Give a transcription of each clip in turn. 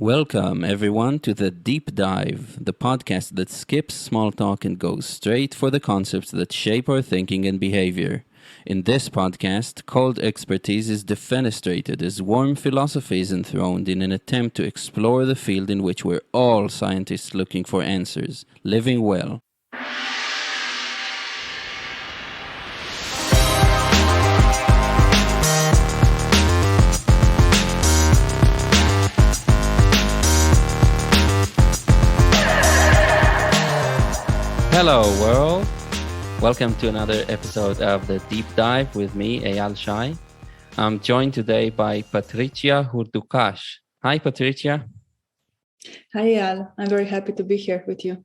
Welcome, everyone, to the Deep Dive, the podcast that skips small talk and goes straight for the concepts that shape our thinking and behavior. In this podcast, cold expertise is defenestrated as warm philosophy is enthroned in an attempt to explore the field in which we're all scientists looking for answers, living well. Hello, world. Welcome to another episode of the Deep Dive with me, Eyal Shai. I'm joined today by Patricia Hurducaș. Hi, Patricia. Hi, Eyal. I'm very happy to be here with you.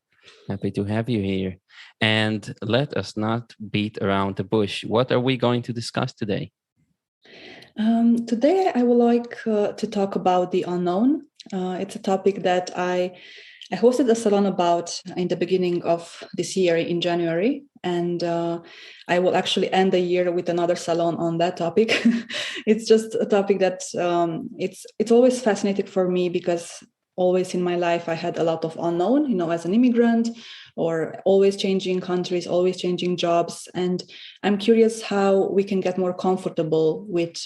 Happy to have you here. And let us not beat around the bush. What are we going to discuss today? Today, I would like to talk about the unknown. It's a topic that I hosted a salon about in the beginning of this year in January, and I will actually end the year with another salon on that topic. It's just a topic that it's always fascinating for me because always in my life I had a lot of unknown, as an immigrant, or always changing countries, always changing jobs, and I'm curious how we can get more comfortable with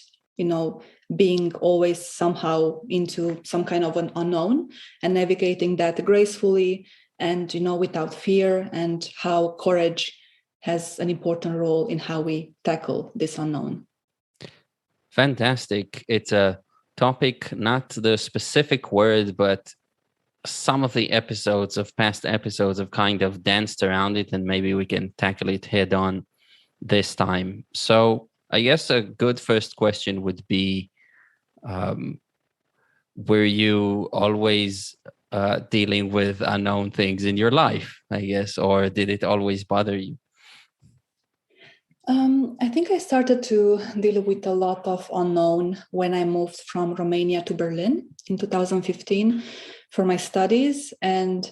being always somehow into some kind of an unknown and navigating that gracefully and, without fear, and how courage has an important role in how we tackle this unknown. Fantastic. It's a topic, not the specific word, but some of the past episodes have kind of danced around it, and maybe we can tackle it head on this time. So I guess a good first question would be, were you always dealing with unknown things in your life, I guess, or did it always bother you? I think I started to deal with a lot of unknown when I moved from Romania to Berlin in 2015 for my studies. And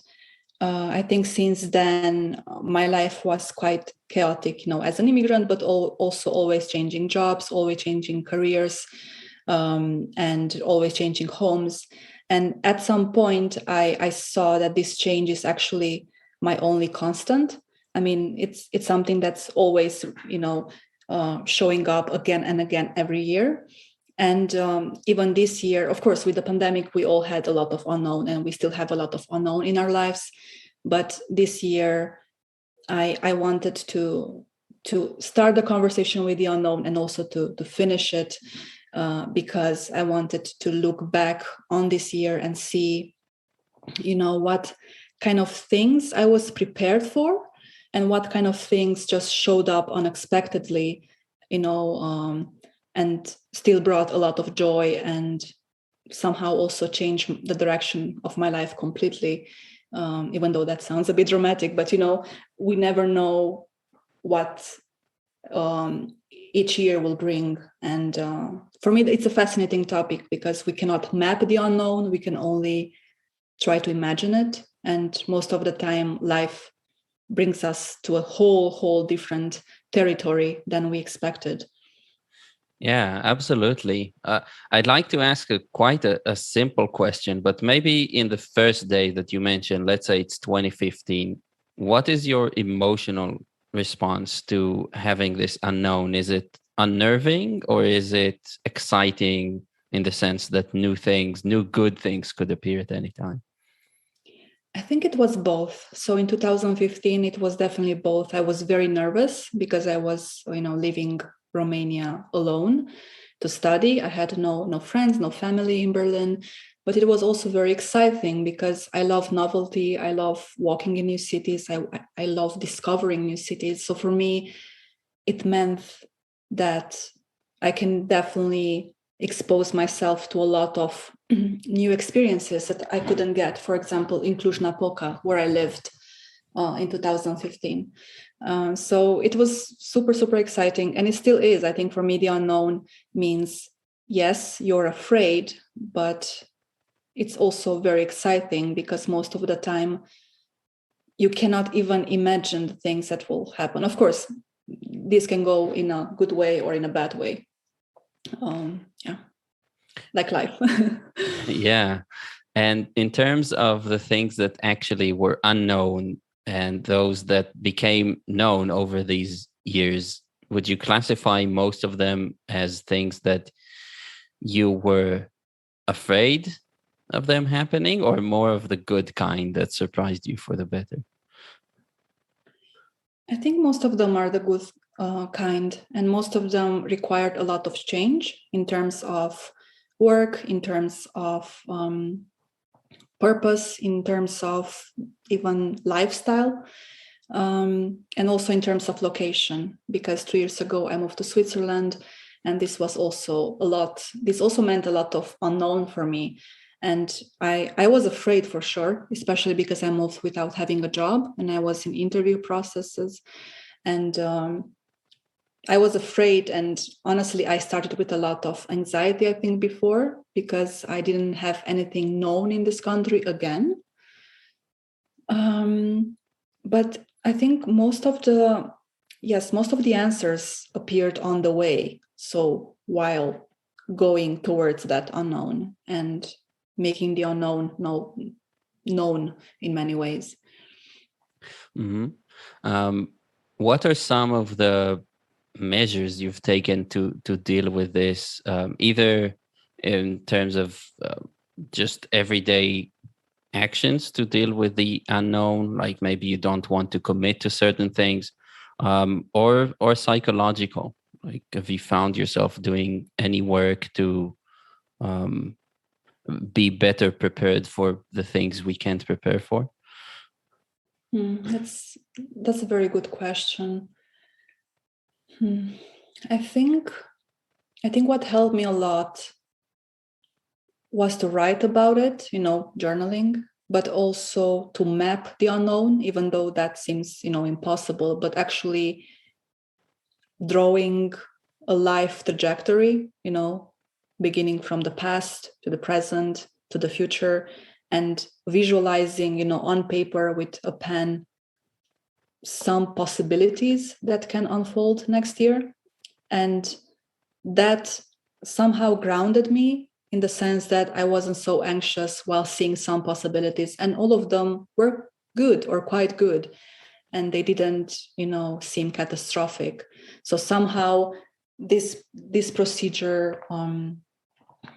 I think since then, my life was quite chaotic, as an immigrant, but also always changing jobs, always changing careers, and always changing homes. And at some point, I saw that this change is actually my only constant. I mean, it's something that's always, showing up again and again every year. And even this year, of course, with the pandemic, we all had a lot of unknown, and we still have a lot of unknown in our lives. But this year, I wanted to start the conversation with the unknown and also to finish it, because I wanted to look back on this year and see, what kind of things I was prepared for and what kind of things just showed up unexpectedly, and still brought a lot of joy and somehow also changed the direction of my life completely, even though that sounds a bit dramatic. But, we never know what each year will bring. And for me, it's a fascinating topic because we cannot map the unknown. We can only try to imagine it. And most of the time, life brings us to a whole different territory than we expected. Yeah, absolutely. I'd like to ask quite a simple question, but maybe in the first day that you mentioned, let's say it's 2015, what is your emotional response to having this unknown? Is it unnerving, or is it exciting in the sense that new good things could appear at any time? I think it was both. So in 2015, it was definitely both. I was very nervous because I was, living Romania alone to study. I had no friends, no family in Berlin, but it was also very exciting because I love novelty. I love walking in new cities. I love discovering new cities. So for me, it meant that I can definitely expose myself to a lot of new experiences that I couldn't get, for example, in Cluj-Napoca, where I lived in 2015. So it was super exciting, and it still is. I think for me, the unknown means, yes, you're afraid, but it's also very exciting because most of the time you cannot even imagine the things that will happen. Of course, this can go in a good way or in a bad way. Like life. Yeah. And in terms of the things that actually were unknown and those that became known over these years, would you classify most of them as things that you were afraid of them happening, or more of the good kind that surprised you for the better? I think most of them are the good kind, and most of them required a lot of change in terms of work, in terms of purpose, in terms of even lifestyle, and also in terms of location. Because 2 years ago, I moved to Switzerland, and this was also a lot. This also meant a lot of unknown for me. And I was afraid for sure, especially because I moved without having a job and I was in interview processes. And I was afraid. And honestly, I started with a lot of anxiety, I think, before, because I didn't have anything known in this country again. But I think most of the answers appeared on the way. So while going towards that unknown and making the unknown known in many ways. Mm-hmm. What are some of the measures you've taken to deal with this, either in terms of just everyday actions to deal with the unknown, like maybe you don't want to commit to certain things, or psychological, like have you found yourself doing any work to um, be better prepared for the things we can't prepare for? That's a very good question. I think what helped me a lot was to write about it, journaling, but also to map the unknown, even though that seems, impossible, but actually drawing a life trajectory, beginning from the past to the present to the future, and visualizing, on paper with a pen, some possibilities that can unfold next year. And that somehow grounded me in the sense that I wasn't so anxious while seeing some possibilities, and all of them were good or quite good, and they didn't, seem catastrophic. So somehow this procedure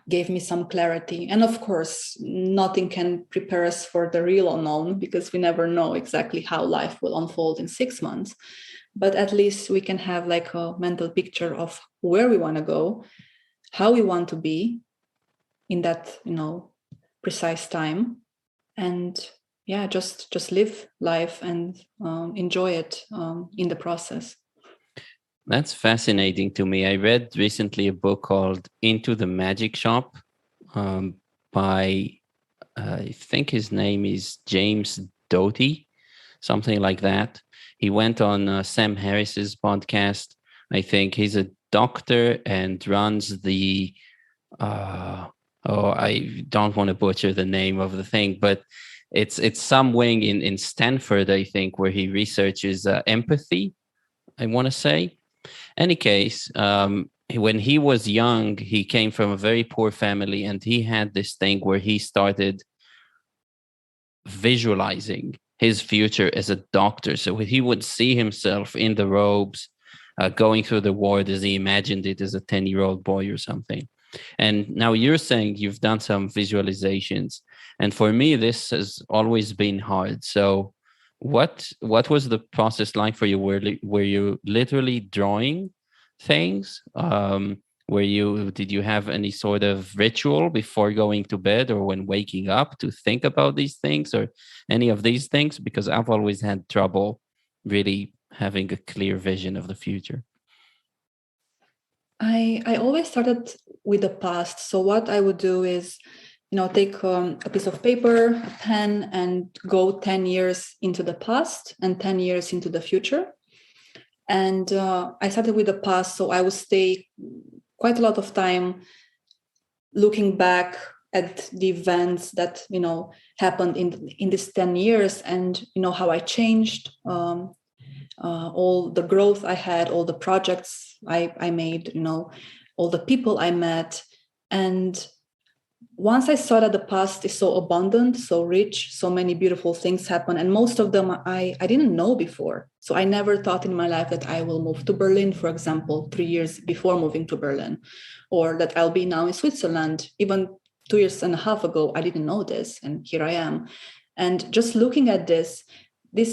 gave me some clarity. And of course, nothing can prepare us for the real unknown, because we never know exactly how life will unfold in 6 months. But at least we can have like a mental picture of where we want to go, how we want to be in that, precise time. And yeah, just live life and enjoy it in the process. That's fascinating to me. I read recently a book called Into the Magic Shop, by, I think his name is James Doty, something like that. He went on Sam Harris's podcast. I think he's a doctor and runs the, I don't want to butcher the name of the thing, but it's some wing in Stanford, I think, where he researches empathy, I want to say. Any case, when he was young, he came from a very poor family, and he had this thing where he started visualizing his future as a doctor. So he would see himself in the robes, going through the ward as he imagined it as a 10-year-old boy or something. And now you're saying you've done some visualizations. And for me, this has always been hard. So what was the process like for you? Were you literally drawing things? Did you have any sort of ritual before going to bed or when waking up to think about these things, or any of these things? Because I've always had trouble really having a clear vision of the future. I always started with the past. So what I would do is, take a piece of paper, a pen, and go 10 years into the past and 10 years into the future. And I started with the past, so I would stay quite a lot of time looking back at the events that happened in these 10 years, and how I changed, all the growth I had, all the projects I made, all the people I met. And once I saw that the past is so abundant, so rich, so many beautiful things happen, and most of them I didn't know before. So I never thought in my life that I will move to Berlin, for example, 3 years before moving to Berlin, or that I'll be now in Switzerland. Even 2 years and a half ago, I didn't know this, and here I am. And just looking at this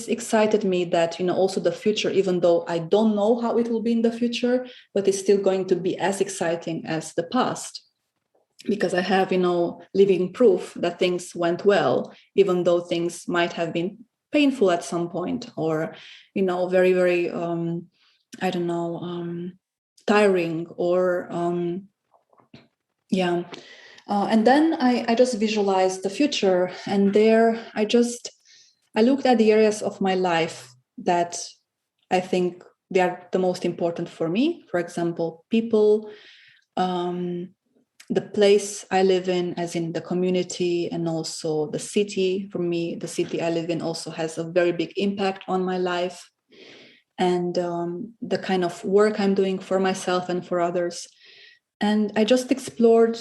excited me that, also the future, even though I don't know how it will be in the future, but it's still going to be as exciting as the past, because I have, living proof that things went well, even though things might have been painful at some point, or, very, very, I don't know, tiring, or, yeah. And then I just visualized the future, and there I looked at the areas of my life that I think they are the most important for me. For example, people, the place I live in, as in the community, and also the city. For me, the city I live in also has a very big impact on my life, and the kind of work I'm doing for myself and for others. And I just explored,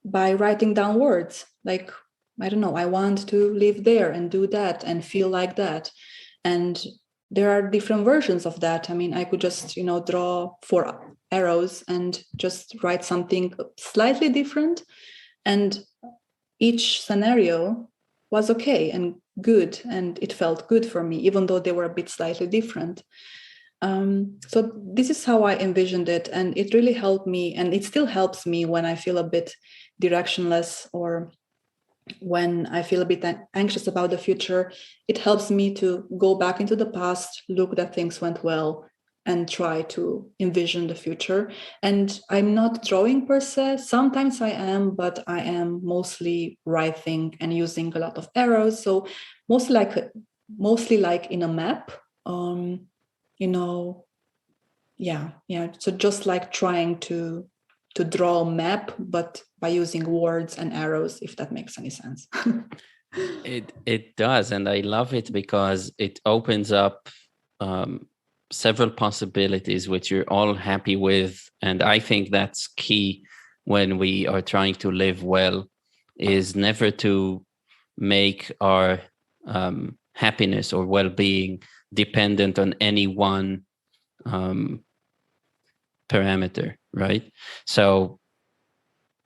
by writing down words, like, I don't know, I want to live there and do that and feel like that. And there are different versions of that. I mean, I could just, draw 4 arrows and just write something slightly different. And each scenario was okay and good. And it felt good for me, even though they were a bit slightly different. So this is how I envisioned it. And it really helped me. And it still helps me when I feel a bit directionless, or when I feel a bit anxious about the future. It helps me to go back into the past, look that things went well, and try to envision the future. And I'm not drawing per se. Sometimes I am, but I am mostly writing and using a lot of arrows. So mostly like in a map. So just like trying to draw a map, but by using words and arrows, if that makes any sense. It does, and I love it because it opens up several possibilities which you're all happy with. And I think that's key when we are trying to live well, is never to make our happiness or well-being dependent on any one parameter, right? So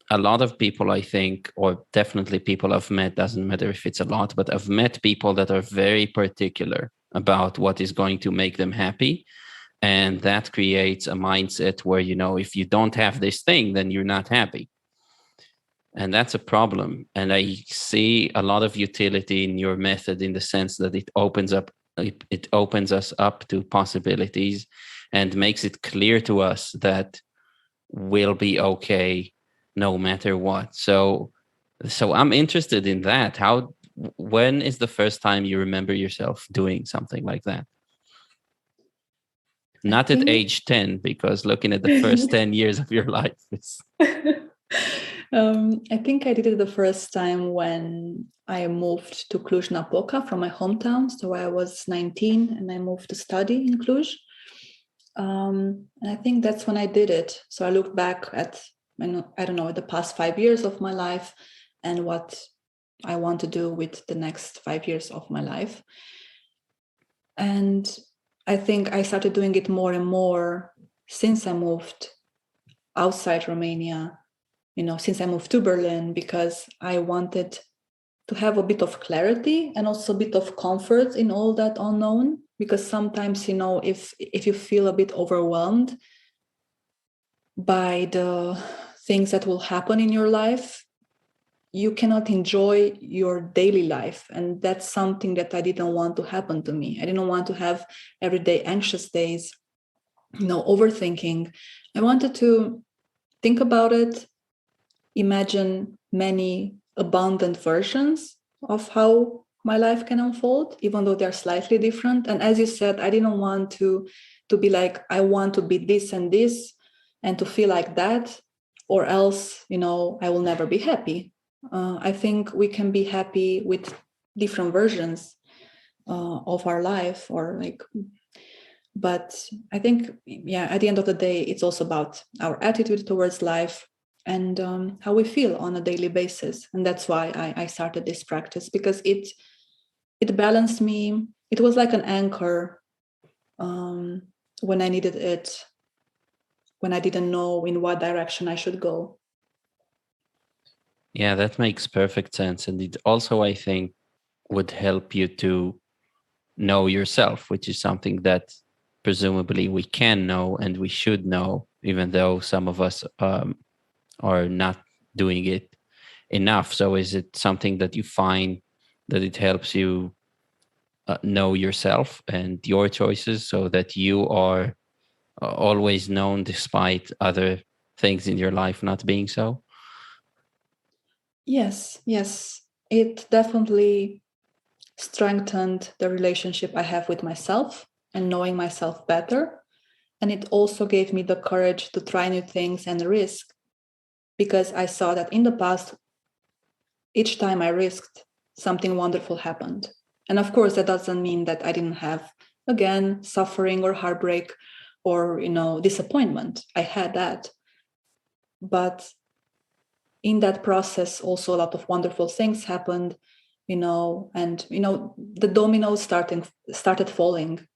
a lot of people, I think, or definitely people I've met, doesn't matter if it's a lot, but I've met people that are very particular about what is going to make them happy. And that creates a mindset where, if you don't have this thing, then you're not happy. And that's a problem. And I see a lot of utility in your method, in the sense that it opens us up to possibilities and makes it clear to us that we'll be okay no matter what. So I'm interested in that. When is the first time you remember yourself doing something like that? Not at age 10, because looking at the first 10 years of your life is... I think I did it the first time when I moved to Cluj-Napoca from my hometown. So I was 19 and I moved to study in Cluj. And I think that's when I did it. So I looked back at, I don't know, the past 5 years of my life and what I want to do with the next 5 years of my life. And I think I started doing it more and more since I moved outside Romania, since I moved to Berlin, because I wanted to have a bit of clarity and also a bit of comfort in all that unknown. Because sometimes, if you feel a bit overwhelmed by the things that will happen in your life, you cannot enjoy your daily life. And that's something that I didn't want to happen to me. I didn't want to have everyday anxious days, overthinking. I wanted to think about it, imagine many abundant versions of how my life can unfold, even though they're slightly different. And as you said, I didn't want to be like, I want to be this and this, and to feel like that, or else, I will never be happy. I think we can be happy with different versions of our life, but I think, at the end of the day, it's also about our attitude towards life. and how we feel on a daily basis. And that's why I started this practice, because it balanced me. It was like an anchor when I needed it, when I didn't know in what direction I should go. Yeah, that makes perfect sense. And it also, I think, would help you to know yourself, which is something that presumably we can know and we should know, even though some of us are not doing it enough. So is it something that you find that it helps you know yourself and your choices so that you are always known despite other things in your life not being so? Yes, yes. It definitely strengthened the relationship I have with myself and knowing myself better. And it also gave me the courage to try new things and risk, because I saw that in the past, each time I risked, something wonderful happened. And of course, that doesn't mean that I didn't have, again, suffering or heartbreak or, disappointment. I had that. But in that process, also a lot of wonderful things happened, and, the dominoes started falling.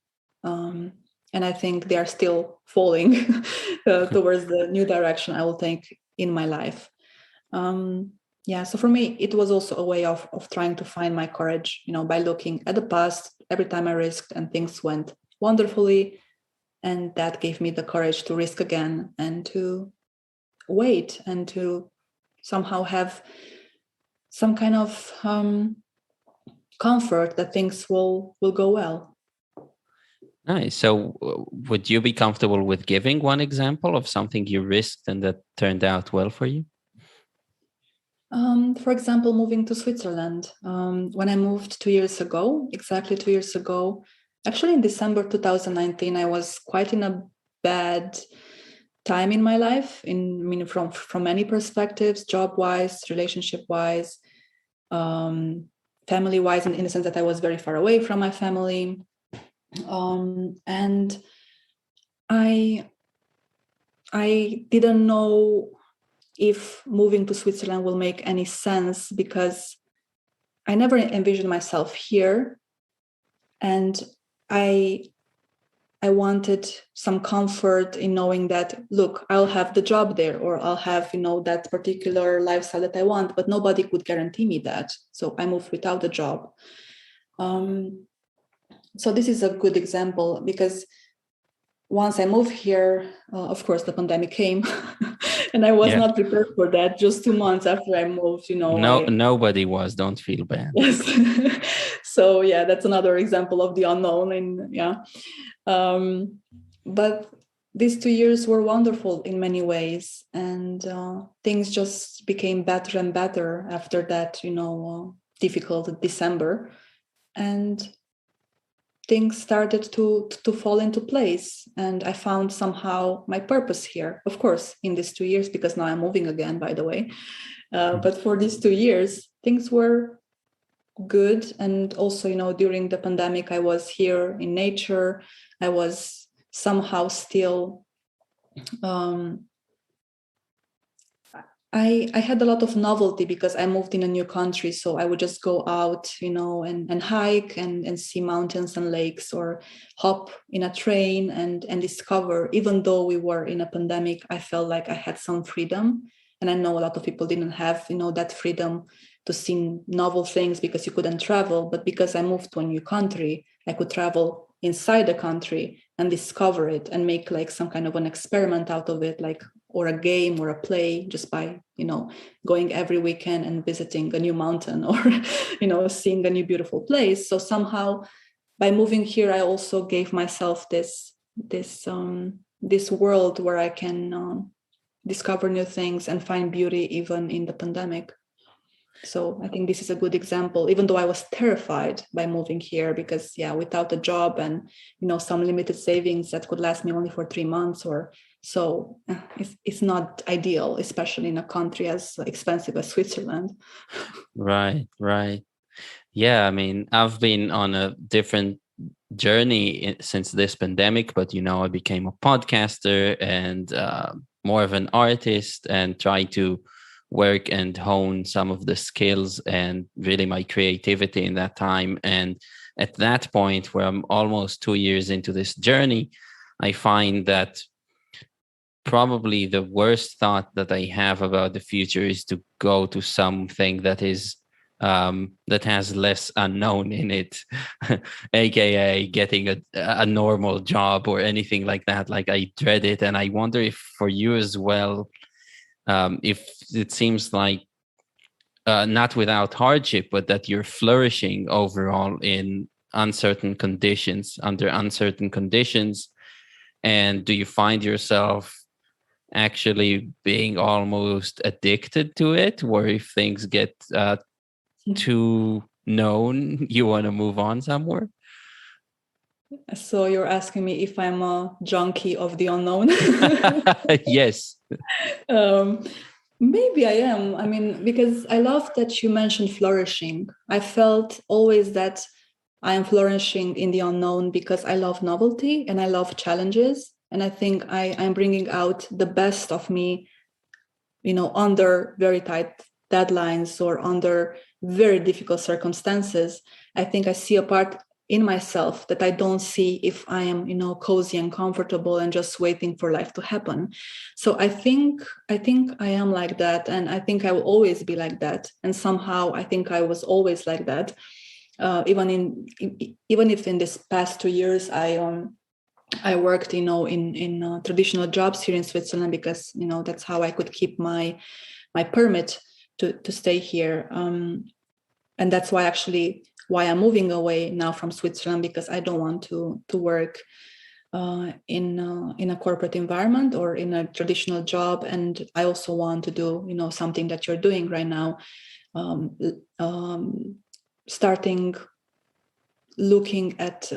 And I think they are still falling towards the new direction I will take in my life. Yeah, so for me, it was also a way of trying to find my courage, by looking at the past every time I risked and things went wonderfully. And that gave me the courage to risk again and to wait and to somehow have some kind of comfort that things will go well. Nice. So, would you be comfortable with giving one example of something you risked and that turned out well for you? For example, moving to Switzerland. When I moved 2 years ago, exactly 2 years ago, actually in December 2019, I was quite in a bad time in my life. From many perspectives, job-wise, relationship-wise, family-wise, in the sense that I was very far away from my family. And I didn't know if moving to Switzerland will make any sense, because I never envisioned myself here. And I wanted some comfort in knowing that, look, I'll have the job there, or I'll have, that particular lifestyle that I want, but nobody could guarantee me that. So I moved without a job. So this is a good example, because once I moved here, of course, the pandemic came, and I was not prepared for that. Just 2 months after I moved, Nobody was. Don't feel bad. Yes. So yeah, that's another example of the unknown. And yeah, but these 2 years were wonderful in many ways, and things just became better and better after that, difficult December, and things started to fall into place. And I found somehow my purpose here, of course, in these 2 years, because now I'm moving again, by the way. But for these 2 years, things were good. And also, during the pandemic, I was here in nature. I was somehow still, I had a lot of novelty because I moved in a new country. So I would just go out, and hike and see mountains and lakes, or hop in a train and discover. Even though we were in a pandemic, I felt like I had some freedom. And I know a lot of people didn't have, that freedom to see novel things because you couldn't travel. But because I moved to a new country, I could travel inside the country and discover it and make like some kind of an experiment out of it, like, or a game or a play, just by, going every weekend and visiting a new mountain, or, seeing a new beautiful place. So somehow by moving here, I also gave myself this world where I can discover new things and find beauty even in the pandemic. So I think this is a good example, even though I was terrified by moving here, because without a job and, some limited savings that could last me only for 3 months or so, it's not ideal, especially in a country as expensive as Switzerland. Right. Yeah, I mean, I've been on a different journey since this pandemic, but I became a podcaster, and more of an artist and try to work and hone some of the skills and really my creativity in that time. And at that point, where I'm almost 2 years into this journey, I find that probably the worst thought that I have about the future is to go to something that is that has less unknown in it, aka getting a normal job or anything like that. Like, I dread it, and I wonder if for you as well, if it seems like not without hardship, but that you're flourishing overall in uncertain conditions, under uncertain conditions. And do you find yourself actually being almost addicted to it, where if things get too known, you want to move on somewhere? So you're asking me if I'm a junkie of the unknown? Yes. Maybe I am. I mean, because I love that you mentioned flourishing. I felt always that I am flourishing in the unknown because I love novelty and I love challenges. And I think I'm bringing out the best of me, under very tight deadlines or under very difficult circumstances. I think I see a part in myself that I don't see if I am, cozy and comfortable and just waiting for life to happen. So I think I am like that, and I think I will always be like that. And somehow I think I was always like that. Even if in this past 2 years I worked, in traditional jobs here in Switzerland because that's how I could keep my permit to stay here, and that's why I'm moving away now from Switzerland, because I don't want to work in a corporate environment or in a traditional job, and I also want to do something that you're doing right now, starting looking at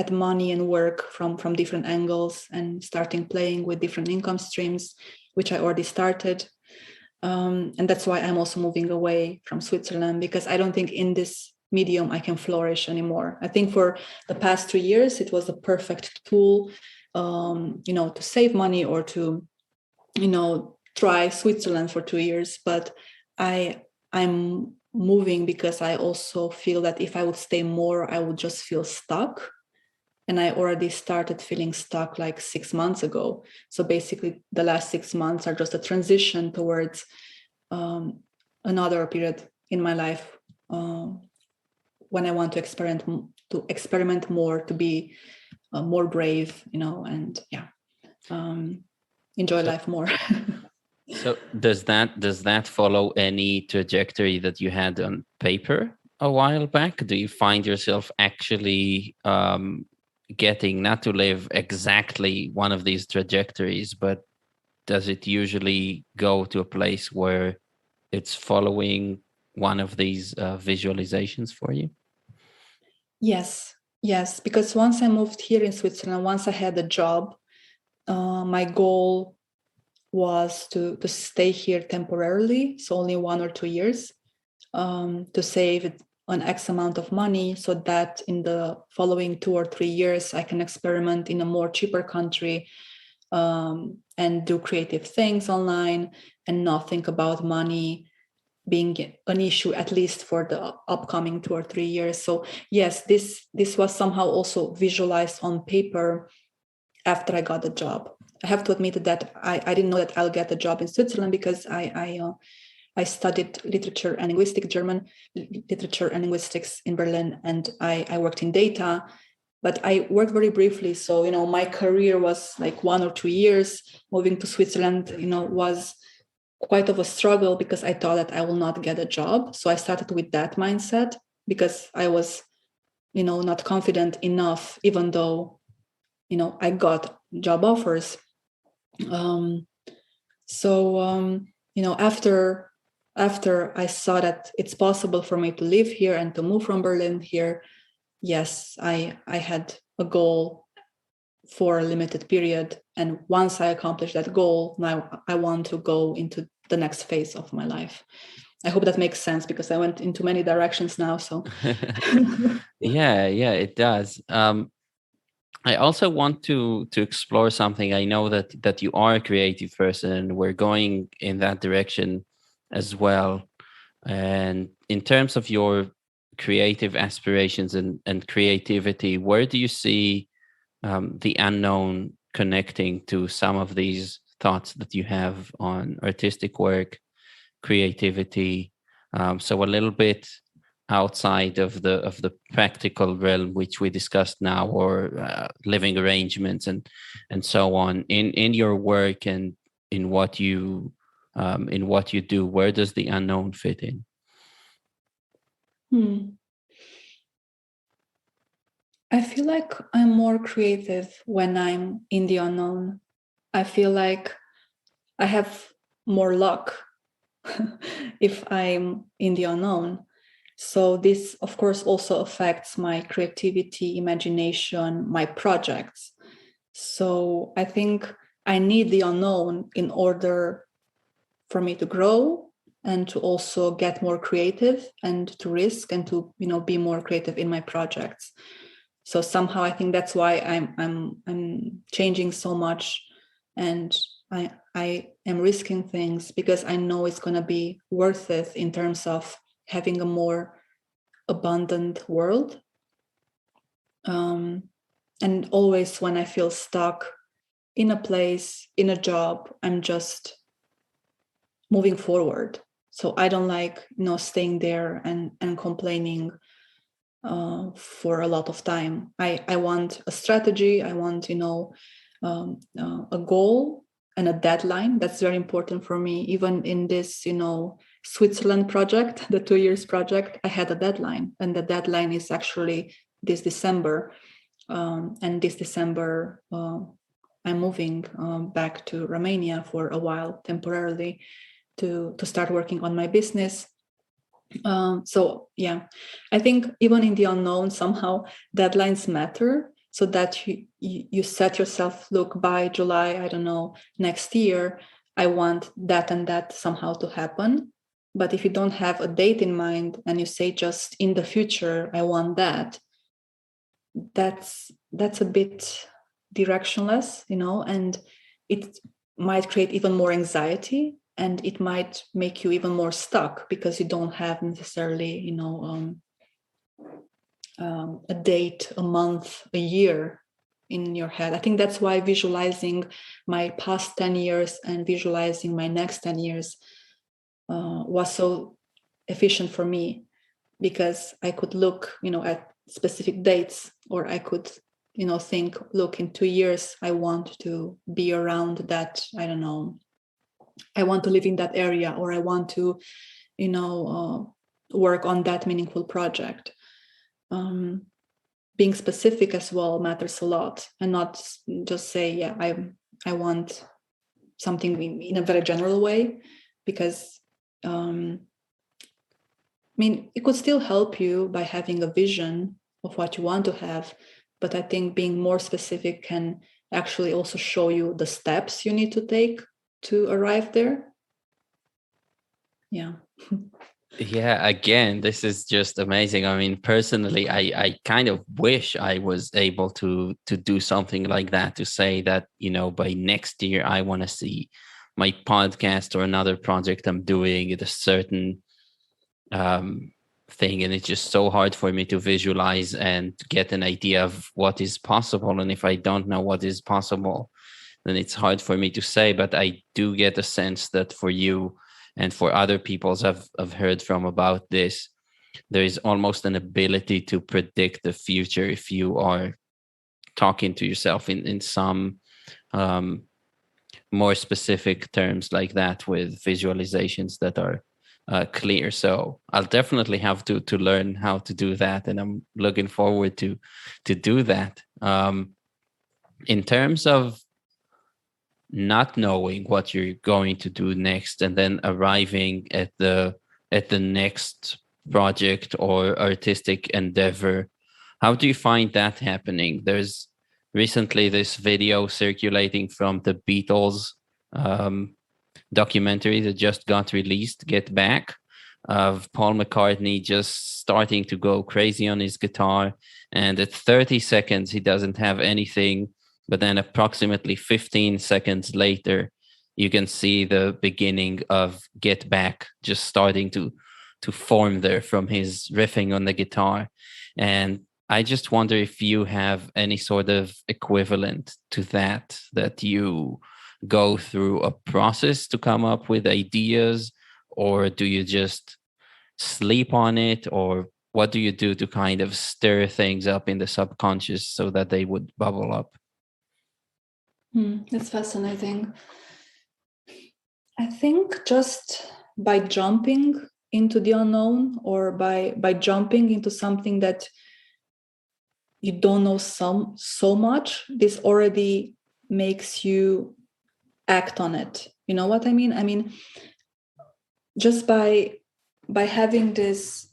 money and work from different angles and starting playing with different income streams, which I already started. And that's why I'm also moving away from Switzerland, because I don't think in this medium I can flourish anymore. I think for the past 3 years, it was the perfect tool, to save money or to, try Switzerland for 2 years. But I'm moving because I also feel that if I would stay more, I would just feel stuck. And I already started feeling stuck like 6 months ago. So basically, the last 6 months are just a transition towards another period in my life when I want to experiment more, to be more brave, and enjoy life more. So does that follow any trajectory that you had on paper a while back? Do you find yourself actually getting, not to live exactly one of these trajectories, but does it usually go to a place where it's following one of these visualizations for you? Yes, because once I moved here in Switzerland, once I had a job, my goal was to stay here temporarily, so only 1 or 2 years, to save an X amount of money, so that in the following 2 or 3 years I can experiment in a more cheaper country, and do creative things online and not think about money being an issue, at least for the upcoming 2 or 3 years. So yes, this was somehow also visualized on paper after I got the job. I have to admit that I didn't know that I'll get a job in Switzerland, because I studied German literature and linguistics in Berlin, and I worked in data, but I worked very briefly. So, my career was like 1 or 2 years. Moving to Switzerland, was quite of a struggle, because I thought that I will not get a job. So I started with that mindset, because I was, not confident enough, even though, I got job offers. After I saw that it's possible for me to live here and to move from Berlin here, yes, I had a goal for a limited period. And once I accomplished that goal, now I want to go into the next phase of my life. I hope that makes sense, because I went into many directions now. So yeah, it does. I also want to explore something. I know that you are a creative person, and we're going in that direction as well. And in terms of your creative aspirations and creativity, where do you see the unknown connecting to some of these thoughts that you have on artistic work, creativity? So a little bit outside of the practical realm which we discussed now, or living arrangements and so on, in your work and in what you do, where does the unknown fit in? I feel like I'm more creative when I'm in the unknown. I feel like I have more luck if I'm in the unknown. So this, of course, also affects my creativity, imagination, my projects. So I think I need the unknown in order for me to grow and to also get more creative and to risk and to, be more creative in my projects. So somehow I think that's why I'm changing so much, and I am risking things because I know it's going to be worth it in terms of having a more abundant world. And always when I feel stuck in a place, in a job, I'm just moving forward. So I don't like, staying there and complaining for a lot of time. I want a strategy. I want, a goal and a deadline. That's very important for me. Even in this, Switzerland project, the 2 years project, I had a deadline, and the deadline is actually this December. And this December, I'm moving back to Romania for a while temporarily to start working on my business. So yeah, I think even in the unknown, somehow deadlines matter, so that you set yourself, look, by July, I don't know, next year, I want that and that somehow to happen. But if you don't have a date in mind and you say just in the future, I want that, that's a bit directionless, and it might create even more anxiety, and it might make you even more stuck because you don't have necessarily, a date, a month, a year in your head. I think that's why visualizing my past 10 years and visualizing my next 10 years was so efficient for me, because I could look, at specific dates, or I could, think, look, in 2 years, I want to be around that, I don't know, I want to live in that area, or I want to, work on that meaningful project. Being specific as well matters a lot, and not just say, yeah, I want something in a very general way, because it could still help you by having a vision of what you want to have, but I think being more specific can actually also show you the steps you need to take to arrive there. Yeah. Yeah, again, this is just amazing. I mean, personally, I kind of wish I was able to do something like that, to say that, by next year I want to see my podcast or another project I'm doing at a certain thing. And it's just so hard for me to visualize and get an idea of what is possible. And if I don't know what is possible, then it's hard for me to say. But I do get a sense that for you and for other peoples I've heard from about this, there is almost an ability to predict the future if you are talking to yourself in some more specific terms like that, with visualizations that are clear. So I'll definitely have to learn how to do that, and I'm looking forward to do that. In terms of not knowing what you're going to do next, and then arriving at the next project or artistic endeavor, how do you find that happening? There's recently this video circulating from the Beatles documentary that just got released, Get Back, of Paul McCartney just starting to go crazy on his guitar. And at 30 seconds, he doesn't have anything. But then approximately 15 seconds later, you can see the beginning of Get Back just starting to form there from his riffing on the guitar. And I just wonder if you have any sort of equivalent to that you go through a process to come up with ideas, or do you just sleep on it, or what do you do to kind of stir things up in the subconscious so that they would bubble up? That's fascinating. I think just by jumping into the unknown, or by jumping into something that you don't know so much, this already makes you act on it. You know what I mean? I mean, just by having this,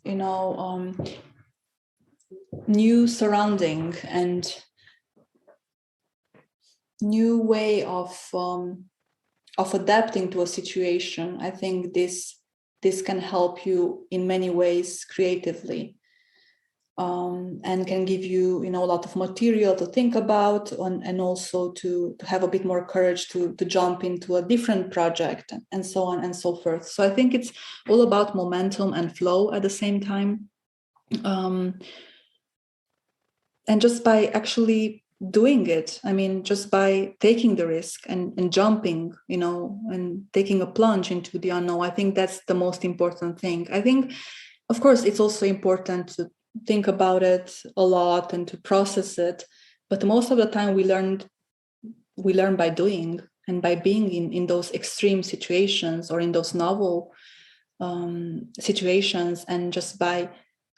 new surrounding and new way of adapting to a situation, I think this can help you in many ways creatively, and can give you, a lot of material to think about, and also to have a bit more courage to jump into a different project, and so on and so forth. So I think it's all about momentum and flow at the same time. And just by actually doing it, I mean, just by taking the risk and jumping, and taking a plunge into the unknown, I think that's the most important thing. I think, of course, it's also important to think about it a lot and to process it, but most of the time we learn by doing, and by being in those extreme situations, or in those novel situations, and just by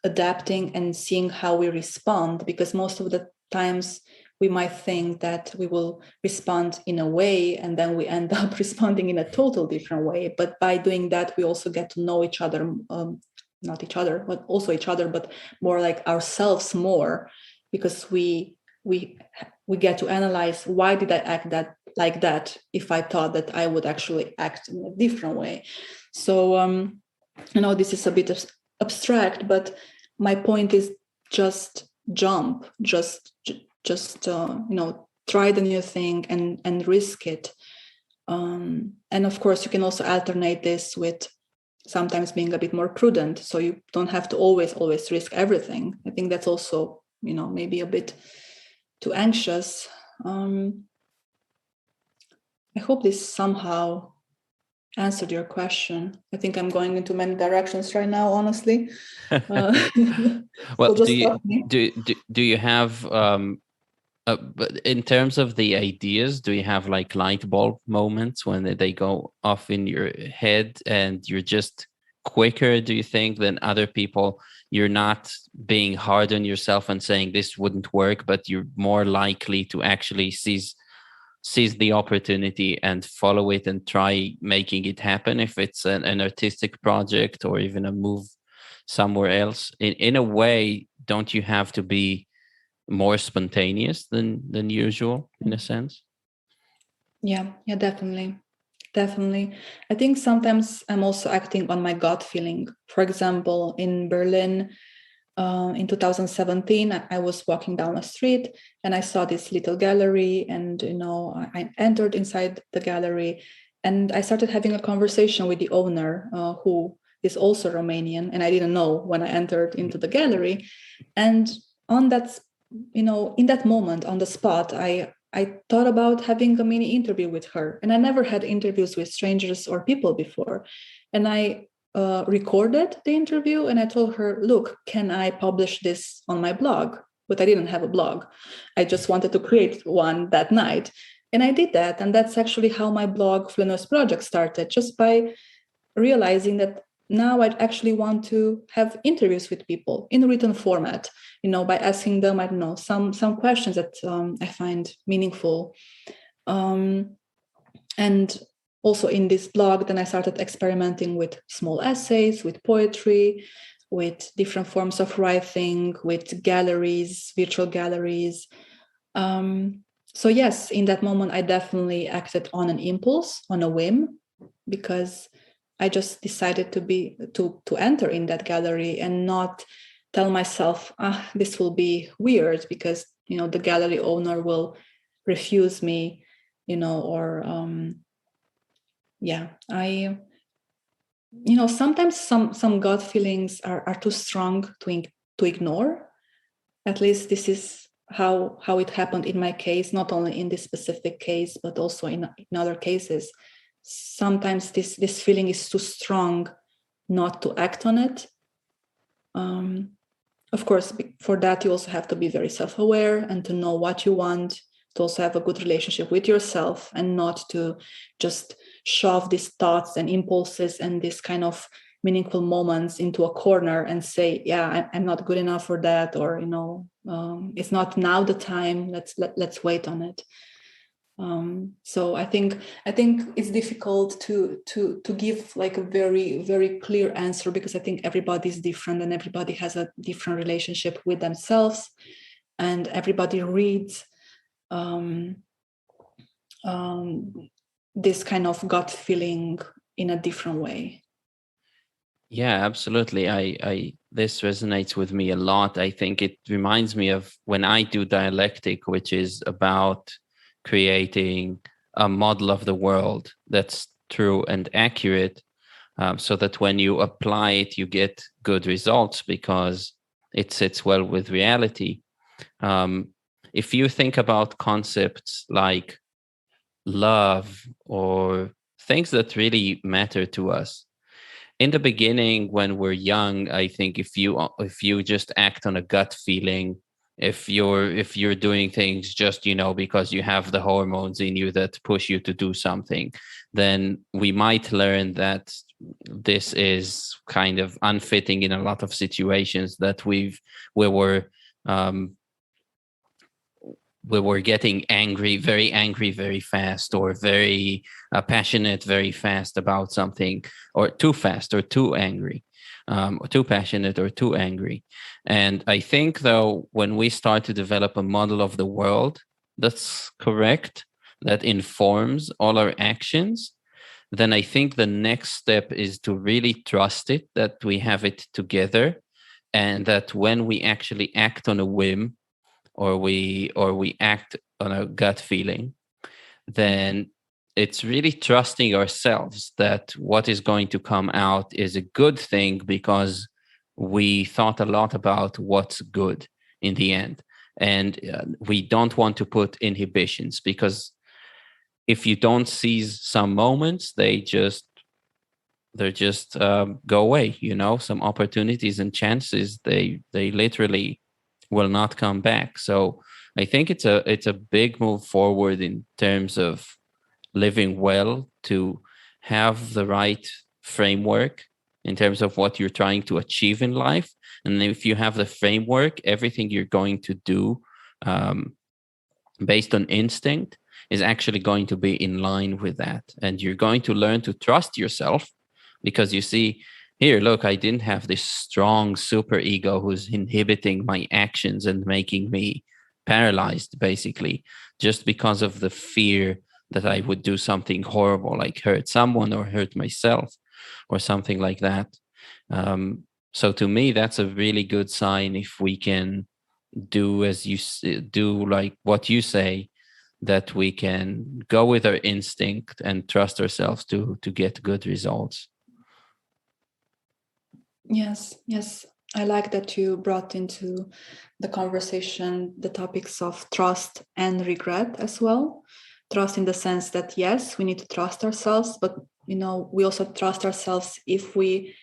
adapting and seeing how we respond, because most of the times we might think that we will respond in a way, and then we end up responding in a total different way. But by doing that, we also get to know each other, not each other, but also each other, but more like ourselves more, because we get to analyze, why did I act like that if I thought that I would actually act in a different way. So this is a bit abstract, but my point is just jump, just try the new thing and risk it. And of course, you can also alternate this with sometimes being a bit more prudent, so you don't have to always risk everything. I think that's also, maybe a bit too anxious. I hope this somehow answered your question. I think I'm going into many directions right now, honestly. Well, so just do you have but in terms of the ideas, do you have like light bulb moments when they go off in your head and you're just quicker, do you think, than other people? You're not being hard on yourself and saying this wouldn't work, but you're more likely to actually seize the opportunity and follow it and try making it happen, if it's an artistic project or even a move somewhere else. In a way, don't you have to be more spontaneous than usual, in a sense? Yeah, definitely. I think sometimes I'm also acting on my gut feeling. For example, in Berlin, in 2017, I was walking down a street and I saw this little gallery, and I entered inside the gallery, and I started having a conversation with the owner, who is also Romanian, and I didn't know when I entered into the gallery. And on that, in that moment, on the spot, I thought about having a mini interview with her, and I never had interviews with strangers or people before. And I recorded the interview, and I told her, look, can I publish this on my blog? But I didn't have a blog. I just wanted to create one that night. And I did that. And that's actually how my blog, Flaneurs Project, started, just by realizing that now I actually want to have interviews with people in written format, by asking them, I don't know, some questions that I find meaningful. And also in this blog, then I started experimenting with small essays, with poetry, with different forms of writing, with galleries, virtual galleries. So yes, in that moment, I definitely acted on an impulse, on a whim, because I just decided to enter in that gallery and not tell myself, this will be weird because, the gallery owner will refuse me, or sometimes some gut feelings are too strong to ignore. At least this is how it happened in my case, not only in this specific case, but also in other cases. Sometimes this feeling is too strong not to act on it. Of course, for that, you also have to be very self-aware and to know what you want, to also have a good relationship with yourself and not to just shove these thoughts and impulses and this kind of meaningful moments into a corner and say, I'm not good enough for that, or it's not now the time, let's wait on it. So I think it's difficult to give like a very, very clear answer, because I think everybody is different and everybody has a different relationship with themselves, and everybody reads this kind of gut feeling in a different way. Yeah, absolutely. I this resonates with me a lot. I think it reminds me of when I do dialectic, which is about creating a model of the world that's true and accurate, so that when you apply it, you get good results because it sits well with reality. If you think about concepts like love or things that really matter to us, in the beginning when we're young, I think if you just act on a gut feeling, if you're doing things just because you have the hormones in you that push you to do something, then we might learn that this is kind of unfitting in a lot of situations that we were getting angry very fast, or very passionate very fast about something, or too fast or too angry, or too passionate or too angry. And I think, though, when we start to develop a model of the world that's correct, that informs all our actions, then I think the next step is to really trust it, that we have it together, and that when we actually act on a whim, or we act on a gut feeling, then it's really trusting ourselves that what is going to come out is a good thing, because we thought a lot about what's good in the end. And we don't want to put inhibitions, because if you don't seize some moments, they just go away. Some opportunities and chances, they literally will not come back. So I think it's a big move forward in terms of living well, to have the right framework in terms of what you're trying to achieve in life. And if you have the framework, everything you're going to do based on instinct is actually going to be in line with that. And you're going to learn to trust yourself, because you see, here, look, I didn't have this strong super ego who's inhibiting my actions and making me paralyzed, basically, just because of the fear that I would do something horrible, like hurt someone or hurt myself or something like that. So to me, that's a really good sign if we can do as you do, like what you say, that we can go with our instinct and trust ourselves to get good results. Yes. I like that you brought into the conversation the topics of trust and regret as well. Trust in the sense that, yes, we need to trust ourselves, but we also trust ourselves if we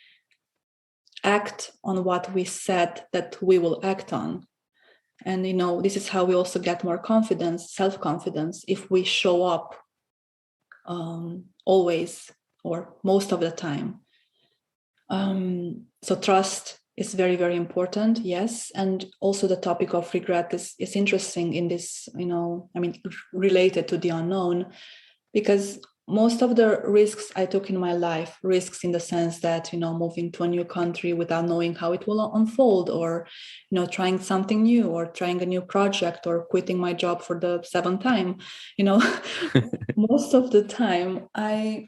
act on what we said that we will act on. And this is how we also get more confidence, self-confidence, if we show up always or most of the time. So trust is very, very important, yes. And also the topic of regret is interesting in this, related to the unknown, because most of the risks I took in my life, risks in the sense that, moving to a new country without knowing how it will unfold, or, trying something new, or trying a new project, or quitting my job for the 7th time, most of the time I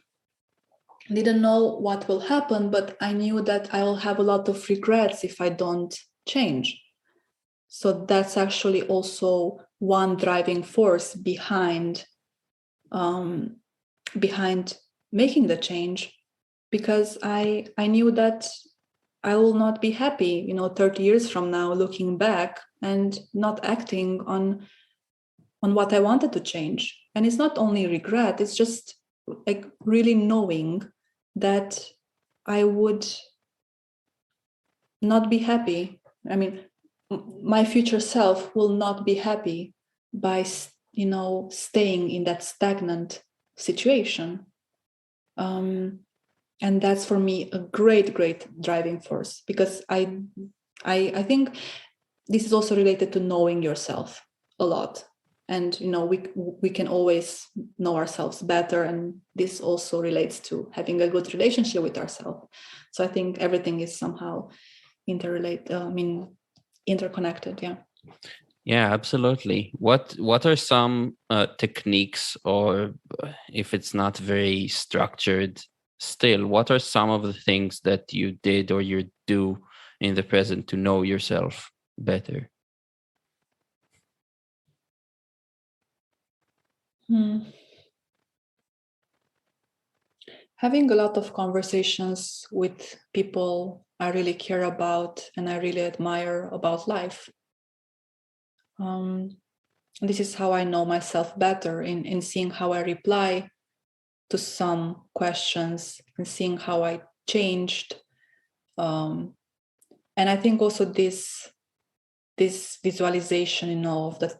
didn't know what will happen, but I knew that I will have a lot of regrets if I don't change. So that's actually also one driving force behind making the change, because I knew that I will not be happy, 30 years from now, looking back and not acting on what I wanted to change. And it's not only regret, it's just like really knowing that I would not be happy. I mean, my future self will not be happy by, staying in that stagnant situation. And that's for me a great, great driving force, because I think this is also related to knowing yourself a lot. And we can always know ourselves better, and this also relates to having a good relationship with ourselves. So I think everything is somehow interconnected. Yeah, absolutely. What are some techniques, or if it's not very structured, still, what are some of the things that you did or you do in the present to know yourself better? Having a lot of conversations with people I really care about and I really admire about life. This is how I know myself better, in seeing how I reply to some questions and seeing how I changed. And I think also this visualization, of the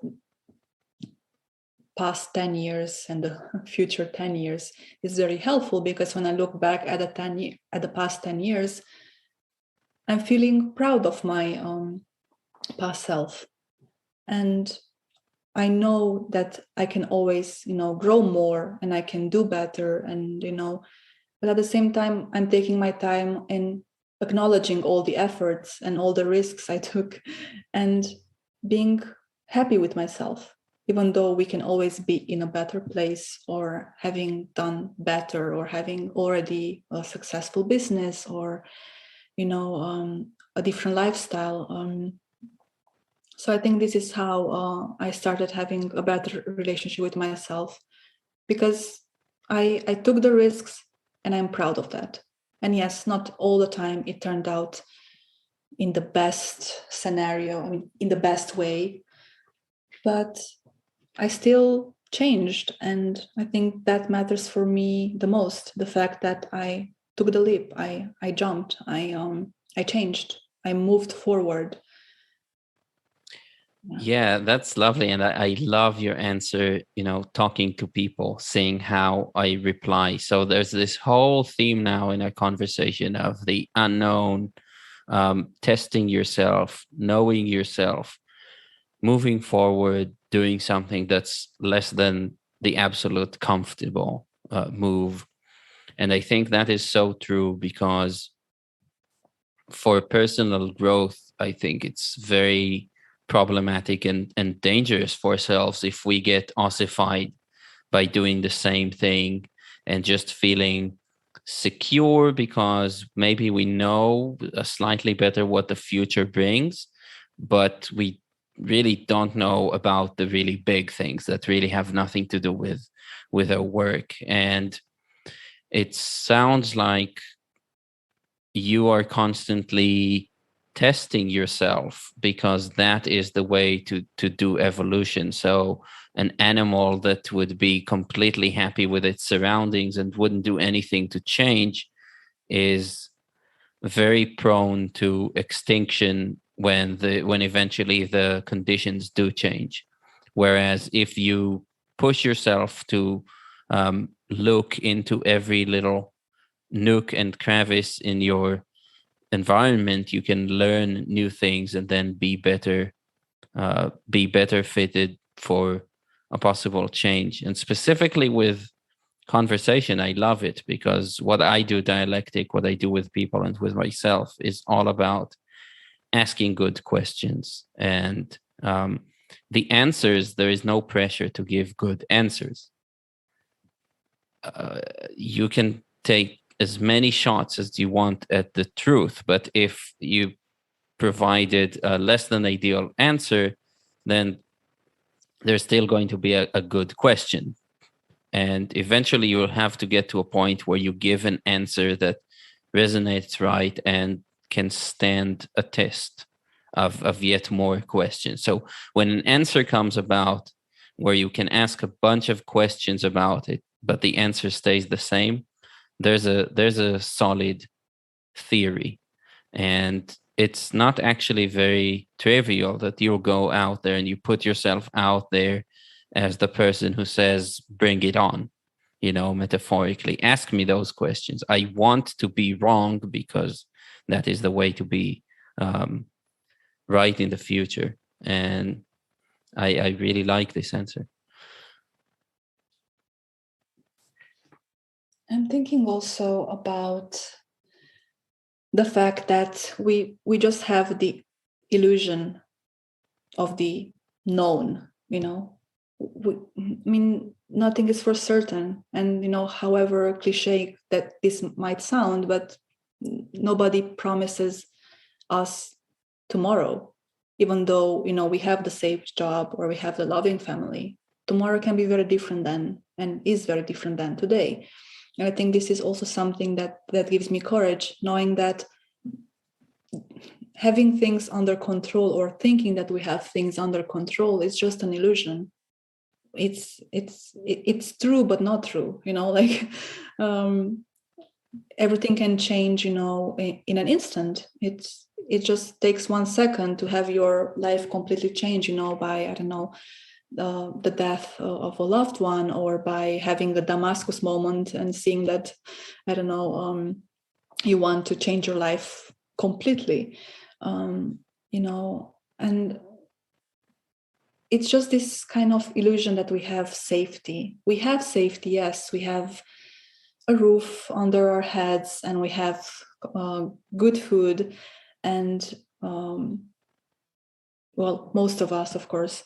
past 10 years and the future 10 years is very helpful, because when I look back at the past 10 years, I'm feeling proud of my past self. And I know that I can always, grow more and I can do better. And, but at the same time, I'm taking my time and acknowledging all the efforts and all the risks I took and being happy with myself, even though we can always be in a better place or having done better or having already a successful business or, a different lifestyle. So I think this is how I started having a better relationship with myself, because I took the risks and I'm proud of that. And yes, not all the time it turned out in the best scenario, in the best way, but I still changed. And I think that matters for me the most. The fact that I took the leap, I jumped, I changed, I moved forward. Yeah, that's lovely. And I love your answer, talking to people, seeing how I reply. So there's this whole theme now in our conversation of the unknown, testing yourself, knowing yourself, moving forward, doing something that's less than the absolute comfortable move. And I think that is so true, because for personal growth, I think it's very problematic and dangerous for ourselves if we get ossified by doing the same thing and just feeling secure because maybe we know slightly better what the future brings, but we really don't know about the really big things that really have nothing to do with our work. And it sounds like you are constantly testing yourself, because that is the way to do evolution. So an animal that would be completely happy with its surroundings and wouldn't do anything to change is very prone to extinction when eventually the conditions do change. Whereas if you push yourself to look into every little nook and crevice in your environment, you can learn new things and then be better fitted for a possible change. And specifically with conversation, I love it, because what I do dialectic, what I do with people and with myself, is all about asking good questions. And the answers, there is no pressure to give good answers. You can take as many shots as you want at the truth. But if you provided a less than ideal answer, then there's still going to be a good question. And eventually you will have to get to a point where you give an answer that resonates right and can stand a test of yet more questions. So when an answer comes about where you can ask a bunch of questions about it, but the answer stays the same, there's a solid theory. And it's not actually very trivial that you go out there and you put yourself out there as the person who says, bring it on, metaphorically. Ask me those questions. I want to be wrong because that is the way to be right in the future. And I really like this answer. I'm thinking also about the fact that we just have the illusion of the known, nothing is for certain. And, however cliche that this might sound, but nobody promises us tomorrow, even though, we have the safe job or we have the loving family. Tomorrow can be very different than, and is very different than today. And I think this is also something that gives me courage, knowing that having things under control or thinking that we have things under control is just an illusion. It's true, but not true, everything can change, in an instant. It just takes 1 second to have your life completely change, by, I don't know, the death of a loved one, or by having the Damascus moment and seeing that, I don't know, you want to change your life completely, and it's just this kind of illusion that we have safety. We have safety, yes. We have a roof under our heads, and we have good food, and most of us, of course,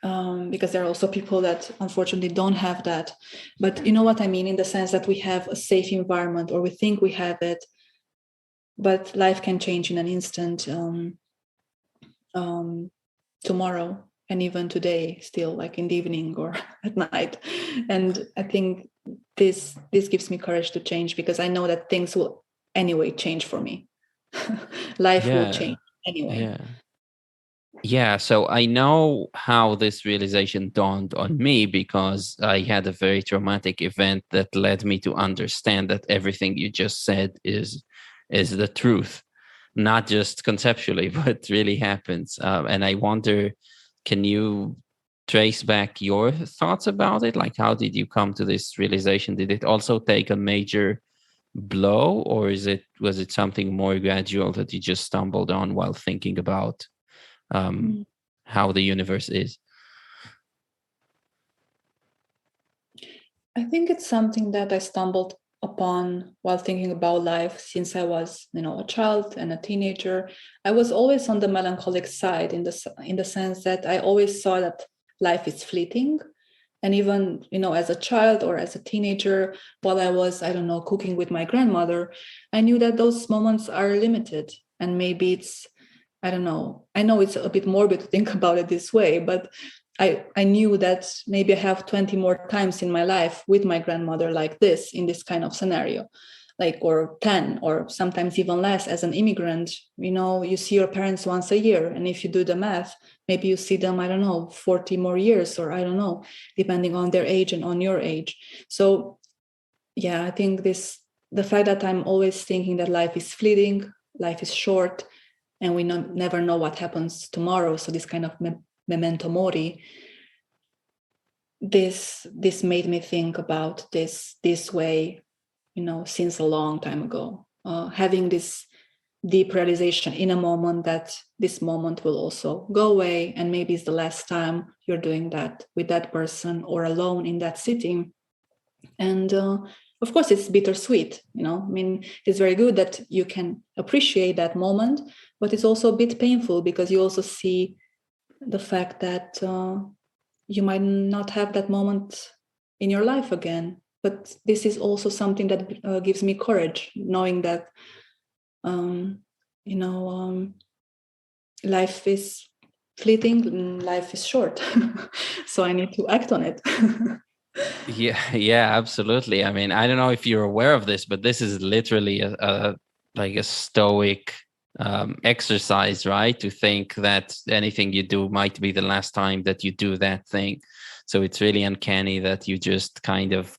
because there are also people that unfortunately don't have that. But you know what I mean, in the sense that we have a safe environment, or we think we have it, but life can change in an instant, tomorrow, and even today, still, like in the evening or at night. And I think this gives me courage to change, because I know that things will anyway change for me. Life will change anyway. Yeah, so I know how this realization dawned on me, because I had a very traumatic event that led me to understand that everything you just said is the truth, not just conceptually, but really happens. And I wonder, can you trace back your thoughts about it? Like, how did you come to this realization? Did it also take a major blow, or was it something more gradual that you just stumbled on while thinking about how the universe is? I think it's something that I stumbled upon while thinking about life since I was, a child and a teenager. I was always on the melancholic side, in the sense that I always saw that life is fleeting. And even, as a child or as a teenager, while I was, I don't know, cooking with my grandmother, I knew that those moments are limited. And maybe it's, I don't know, I know it's a bit morbid to think about it this way, but I knew that maybe I have 20 more times in my life with my grandmother like this, in this kind of scenario, or 10, or sometimes even less. As an immigrant, you see your parents once a year. And if you do the math, maybe you see them, I don't know, 40 more years, or I don't know, depending on their age and on your age. So yeah, I think the fact that I'm always thinking that life is fleeting, life is short, and we never know what happens tomorrow. So this kind of memento mori, this made me think about this way, since a long time ago, having this deep realization in a moment that this moment will also go away, and maybe it's the last time you're doing that with that person or alone in that city. And of course it's bittersweet, it's very good that you can appreciate that moment, but it's also a bit painful, because you also see the fact that you might not have that moment in your life again. but this is also something that gives me courage, knowing that life is fleeting and life is short. So I need to act on it. Yeah, absolutely. I mean, I don't know if you're aware of this, but this is literally like a stoic exercise, right? To think that anything you do might be the last time that you do that thing. So it's really uncanny that you just kind of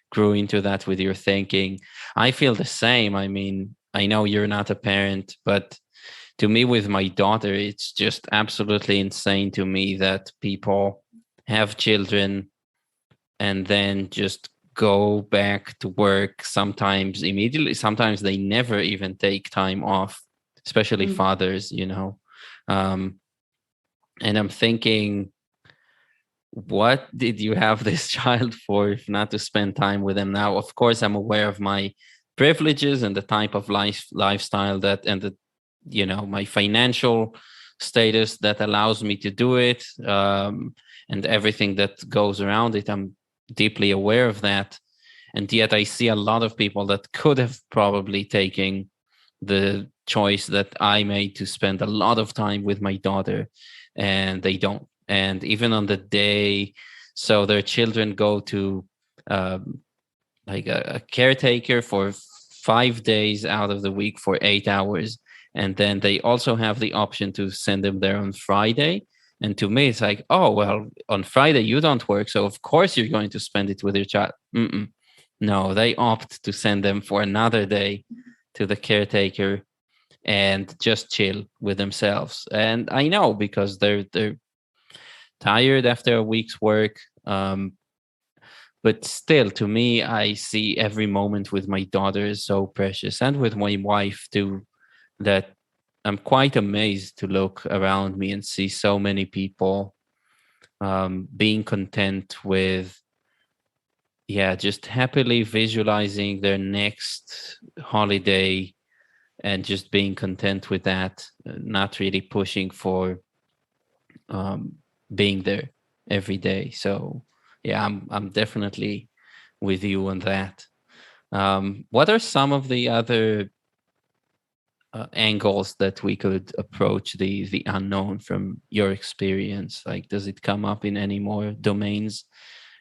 grew into that with your thinking. I feel the same. I mean, I know you're not a parent, but to me, with my daughter, it's just absolutely insane to me that people have children and then just go back to work sometimes immediately. Sometimes they never even take time off, especially fathers, Um, and I'm thinking, what did you have this child for if not to spend time with them? Now, of course, I'm aware of my privileges and the type of lifestyle that, and the, my financial status that allows me to do it, and everything that goes around it. I'm deeply aware of that. And yet I see a lot of people that could have probably taken the choice that I made to spend a lot of time with my daughter, and they don't. And even on the day, so their children go to like a caretaker for 5 days out of the week for 8 hours. And then they also have the option to send them there on Friday. And to me, it's like, oh, well, on Friday, you don't work. So, of course, you're going to spend it with your child. Mm-mm. No, they opt to send them for another day to the caretaker and just chill with themselves. And I know because they're tired after a week's work. But still, to me, I see every moment with my daughter is so precious, and with my wife too, that I'm quite amazed to look around me and see so many people being content with, yeah, just happily visualizing their next holiday and just being content with that, not really pushing for being there every day. So yeah, I'm definitely with you on that. What are some of the other angles that we could approach the unknown from your experience? Like, does it come up in any more domains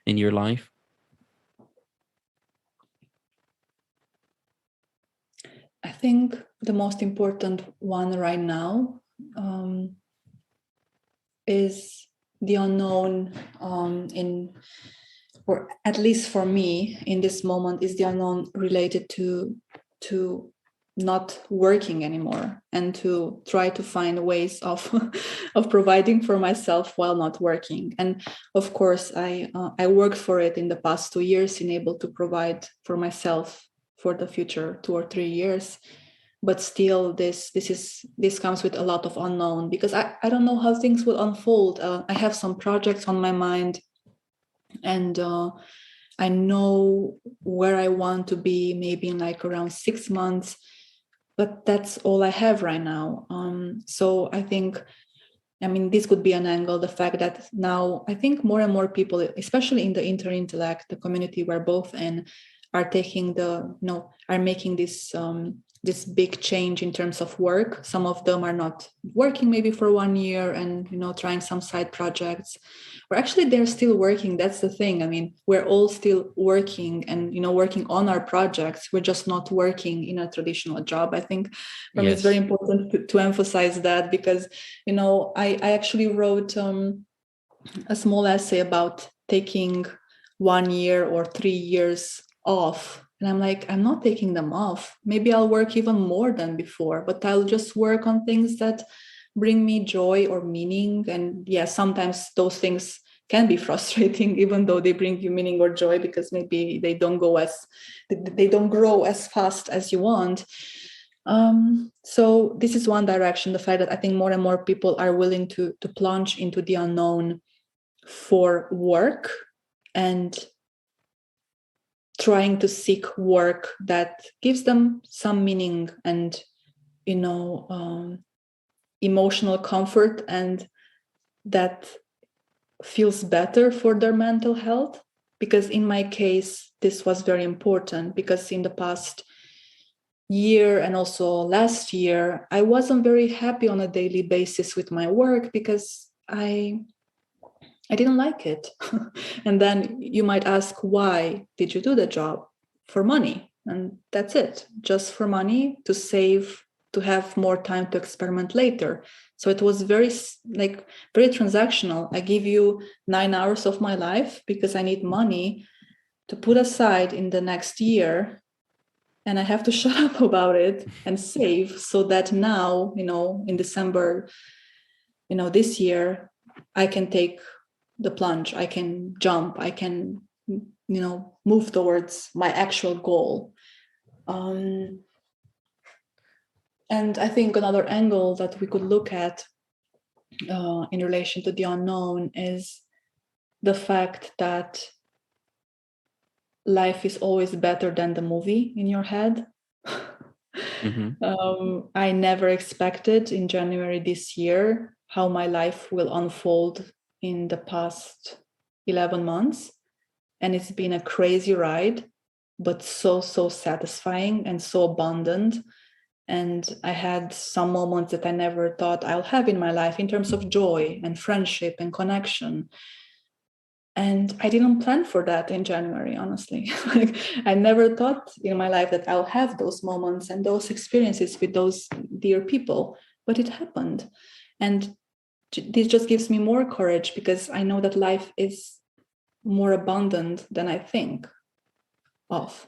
in your life? I think the most important one right now is the unknown or at least for me in this moment, is the unknown related to not working anymore and to try to find ways of of providing for myself while not working. And of course, I worked for it in the past 2 years, in able to provide for myself for the future 2 or 3 years. But still, this comes with a lot of unknown, because I don't know how things will unfold. I have some projects on my mind, and I know where I want to be maybe in like around 6 months, but that's all I have right now. So I think, I mean, this could be an angle, the fact that now I think more and more people, especially in the inter-intellect, the community we're both in, are taking are making this big change in terms of work. Some of them are not working maybe for 1 year and trying some side projects, or actually they're still working. That's the thing. I mean, we're all still working and working on our projects. We're just not working in a traditional job. I think for me it's very important to emphasize that, because I actually wrote a small essay about taking 1 year or 3 years off. And I'm like, I'm not taking them off. Maybe I'll work even more than before, but I'll just work on things that bring me joy or meaning. And yeah, sometimes those things can be frustrating, even though they bring you meaning or joy, because maybe they don't grow as fast as you want. So this is one direction, the fact that I think more and more people are willing to plunge into the unknown for work, and trying to seek work that gives them some meaning and emotional comfort, and that feels better for their mental health. because in my case, this was very important, because in the past year and also last year, I wasn't very happy on a daily basis with my work because I didn't like it. And then you might ask, why did you do the job? For money. And that's it, just for money, to save, to have more time to experiment later. So it was very transactional. I give you 9 hours of my life because I need money to put aside in the next year, and I have to shut up about it and save, so that now, in December, this year, I can take the plunge, I can jump, I can, move towards my actual goal. And I think another angle that we could look at in relation to the unknown is the fact that life is always better than the movie in your head. Mm-hmm. I never expected in January this year how my life will unfold in the past 11 months. And it's been a crazy ride, but so satisfying and so abundant. And I had some moments that I never thought I'll have in my life in terms of joy and friendship and connection. And I didn't plan for that in January, honestly. I never thought in my life that I'll have those moments and those experiences with those dear people, but it happened. And this just gives me more courage, because I know that life is more abundant than I think of.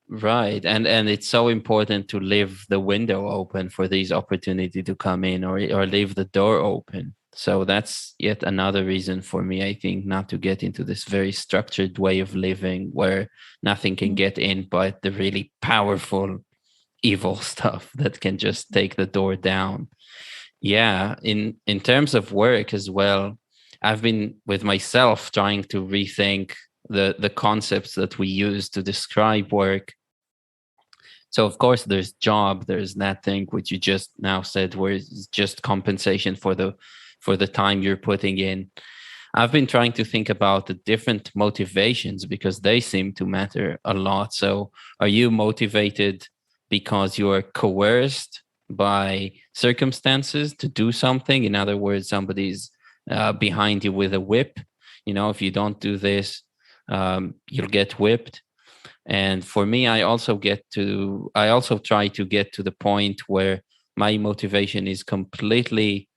Right. And it's so important to leave the window open for these opportunity to come in, or leave the door open. So that's yet another reason for me, I think, not to get into this very structured way of living where nothing can get in but the really powerful evil stuff that can just take the door down. Yeah. In terms of work as well, I've been with myself trying to rethink the concepts that we use to describe work. So of course there's job, there's that thing which you just now said, where it's just compensation for the time you're putting in. I've been trying to think about the different motivations, because they seem to matter a lot. So are you motivated because you are coerced by circumstances to do something? In other words, somebody's behind you with a whip. If you don't do this, you'll get whipped. And for me, I also try to get to the point where my motivation is completely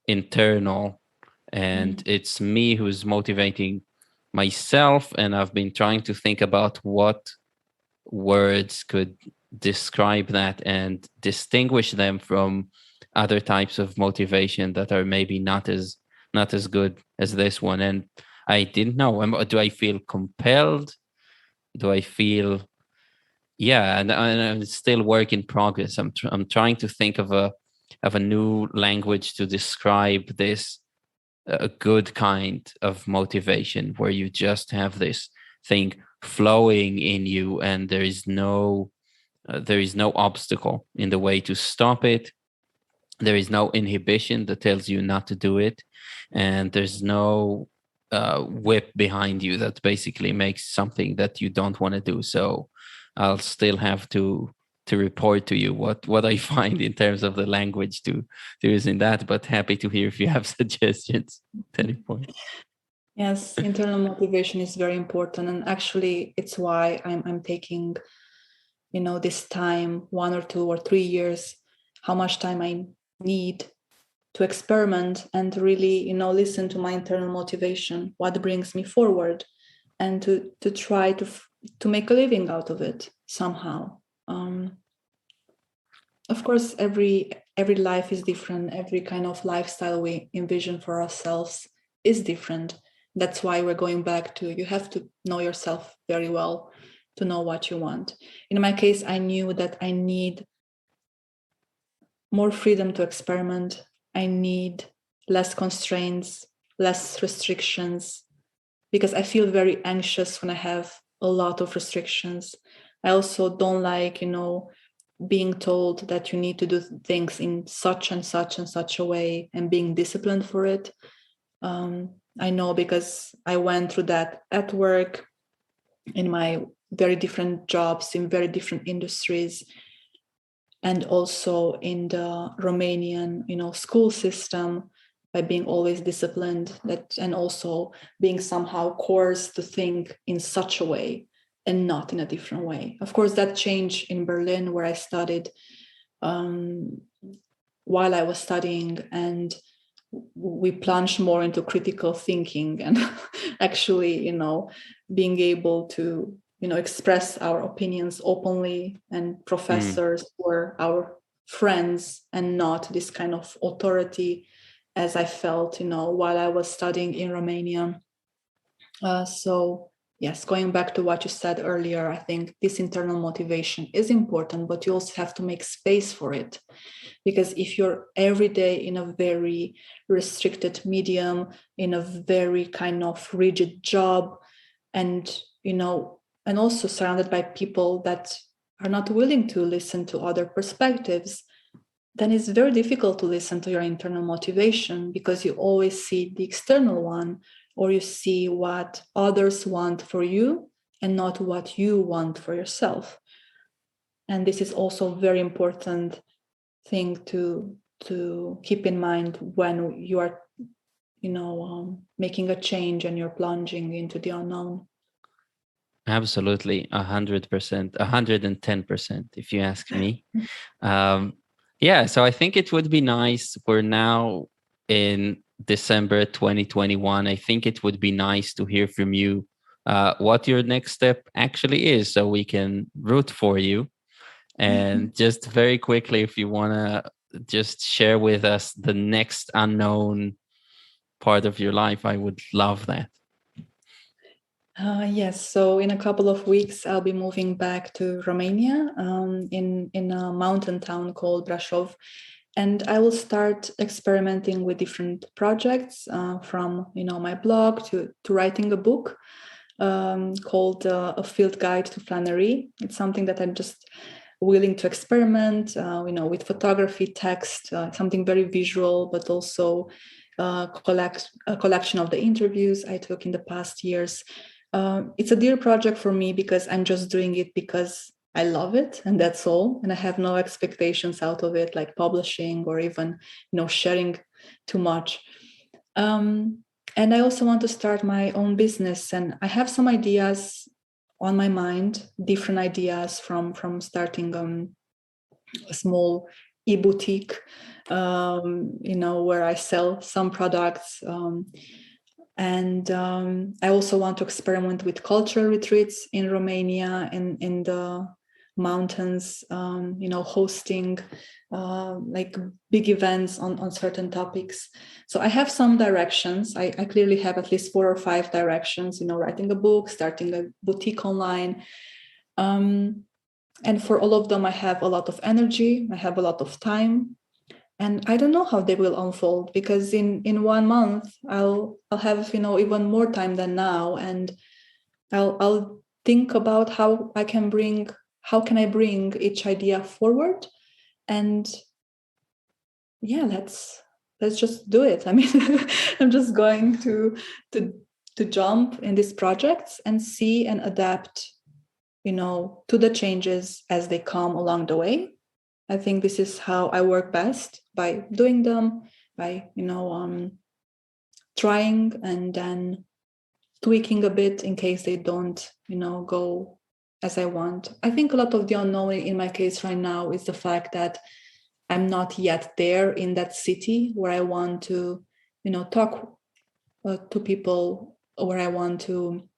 internal, and it's me who's motivating myself. And I've been trying to think about what words could describe that and distinguish them from other types of motivation that are maybe not as good as this one. And I didn't know, do I feel compelled? Do I feel, yeah, and I'm still work in progress. I'm trying to think of a new language to describe this, a good kind of motivation where you just have this thing flowing in you, and there is no obstacle in the way to stop it. There is no inhibition that tells you not to do it, and there's no whip behind you that basically makes something that you don't want to do. So I'll still have to report to you what I find in terms of the language to use in that. But happy to hear if you have suggestions at any point. Yes, internal motivation is very important, and actually, it's why I'm taking, this time, 1 or 2 or 3 years, how much time I need to experiment and really, listen to my internal motivation, what brings me forward, and to try to make a living out of it somehow. Of course, every life is different. Every kind of lifestyle we envision for ourselves is different. That's why we're going back to, you have to know yourself very well to know what you want. In my case, I knew that I need more freedom to experiment. I need less constraints, less restrictions, because I feel very anxious when I have a lot of restrictions. I also don't like, being told that you need to do things in such and such and such a way and being disciplined for it. I know because I went through that at work, in my very different jobs, in very different industries, and also in the Romanian, school system, by being always disciplined, and also being somehow coerced to think in such a way and not in a different way. Of course, that changed in Berlin, where I studied while I was studying, and we plunged more into critical thinking and actually, being able to, express our opinions openly, and professors were our friends and not this kind of authority, as I felt, while I was studying in Romania. So yes, going back to what you said earlier, I think this internal motivation is important, but you also have to make space for it. Because if you're every day in a very restricted medium, in a very kind of rigid job, and and also surrounded by people that are not willing to listen to other perspectives, then it's very difficult to listen to your internal motivation, because you always see the external one, or you see what others want for you and not what you want for yourself. And this is also very important thing to keep in mind when you are making a change and you're plunging into the unknown. Absolutely, 100%, 110%, if you ask me. Yeah, so I think it would be nice. We're now in December 2021. I think it would be nice to hear from you what your next step actually is, so we can root for you. And just very quickly, if you want to just share with us the next unknown part of your life, I would love that. Yes, so in a couple of weeks, I'll be moving back to Romania, in a mountain town called Brașov, and I will start experimenting with different projects, from my blog to writing a book, called A Field Guide to Flannery. It's something that I'm just willing to experiment, with photography, text, something very visual, but also a collection of the interviews I took in the past years. It's a dear project for me because I'm just doing it because I love it, and that's all. And I have no expectations out of it, like publishing or even, sharing too much. And I also want to start my own business, and I have some ideas on my mind, different ideas from starting a small e-boutique, where I sell some products. And I also want to experiment with cultural retreats in Romania, in the mountains, hosting like big events on certain topics. So I have some directions. I clearly have at least 4 or 5 directions, writing a book, starting a boutique online. And for all of them, I have a lot of energy. I have a lot of time. And I don't know how they will unfold, because in 1 month I'll have even more time than now, and I'll think about how can I bring each idea forward, and yeah, let's just do it. I mean, I'm just going to jump in these projects and see and adapt, to the changes as they come along the way. I think this is how I work best, by doing them, by trying and then tweaking a bit in case they don't go as I want. I think a lot of the unknown in my case right now is the fact that I'm not yet there in that city where I want to talk to people, where I want to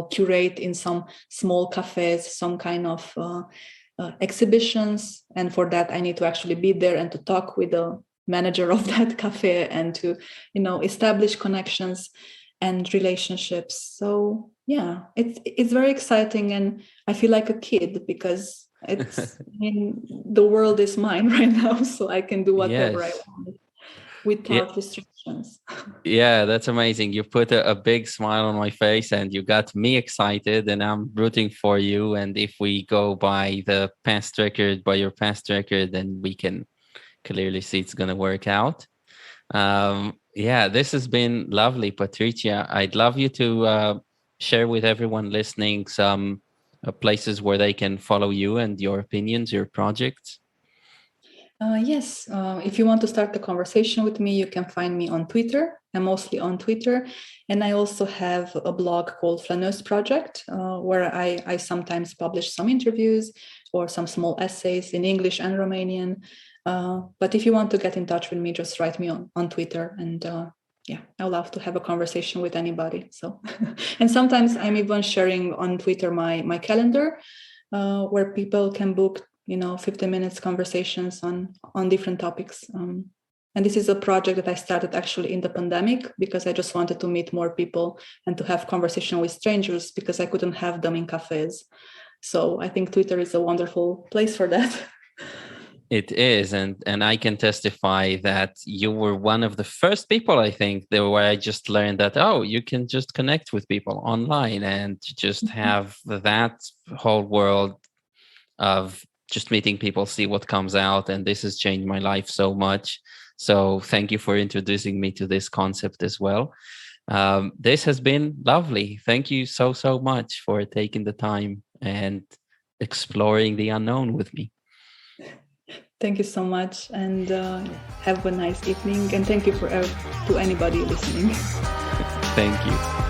curate in some small cafes some kind of exhibitions. And for that I need to actually be there and to talk with the manager of that cafe, and to establish connections and relationships. So yeah, it's very exciting, and I feel like a kid, because it's the world is mine right now, so I can do whatever I want without restrictions. Yeah, that's amazing. You put a big smile on my face, and you got me excited, and I'm rooting for you. And if we go by your past record, then we can clearly see it's going to work out. Yeah, this has been lovely, Patricia. I'd love you to share with everyone listening some places where they can follow you and your opinions, your projects. Yes, if you want to start a conversation with me, you can find me on Twitter. I'm mostly on Twitter. And I also have a blog called Flaneuse Project, where I sometimes publish some interviews or some small essays in English and Romanian. But if you want to get in touch with me, just write me on Twitter. And yeah, I love to have a conversation with anybody. So, and sometimes I'm even sharing on Twitter my calendar, where people can book 15 minutes conversations on different topics. And this is a project that I started actually in the pandemic because I just wanted to meet more people and to have conversation with strangers because I couldn't have them in cafes. So I think Twitter is a wonderful place for that. It is, and I can testify that you were one of the first people, I think, there where I just learned that, oh, you can just connect with people online and just have that whole world of just meeting people, see what comes out. And this has changed my life so much. So thank you for introducing me to this concept as well. This has been lovely. Thank you so, so much for taking the time and exploring the unknown with me. Thank you so much, and have a nice evening. And thank you to anybody listening. Thank you.